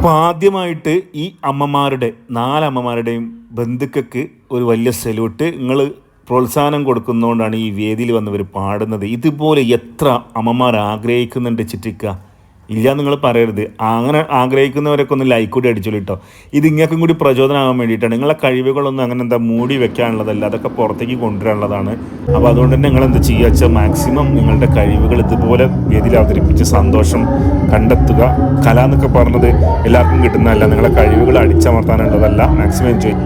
അപ്പോൾ ആദ്യമായിട്ട് ഈ അമ്മമാരുടെ 4 അമ്മമാരുടെയും ബന്ധുക്കൾക്ക് ഒരു വലിയ സല്യൂട്ട്. നിങ്ങൾ പ്രോത്സാഹനം കൊടുക്കുന്നതുകൊണ്ടാണ് ഈ വേദിയിൽ വന്നവർ പാടുന്നത്. ഇതുപോലെ എത്ര അമ്മമാർ ആഗ്രഹിക്കുന്നുണ്ട് ചിറ്റിക്ക. ഇല്ല നിങ്ങൾ പറയരുത്. അങ്ങനെ ആഗ്രഹിക്കുന്നവരൊക്കെ ഒന്ന് ലൈക്ക് കൂടി അടിച്ചോളൂ കേട്ടോ. ഇത് ഇങ്ങൾക്കും കൂടി പ്രചോദനമാകാൻ വേണ്ടിയിട്ടാണ്. നിങ്ങളെ കഴിവുകളൊന്നും അങ്ങനെ എന്താ മൂടി വെക്കാനുള്ളതല്ല, അതൊക്കെ പുറത്തേക്ക് കൊണ്ടുവരാനുള്ളതാണ്. അപ്പോൾ അതുകൊണ്ട് തന്നെ നിങ്ങൾ എന്ത് ചെയ്യുക വെച്ചാൽ മാക്സിമം നിങ്ങളുടെ കഴിവുകൾ ഇതുപോലെ വേദിയിൽ അവതരിപ്പിച്ച് സന്തോഷം കണ്ടെത്തുക. കല എന്നൊക്കെ പറഞ്ഞത് എല്ലാവർക്കും കിട്ടുന്നതല്ല, നിങ്ങളെ കഴിവുകൾ അടിച്ചമർത്താനുള്ളതല്ല. Maximum enjoy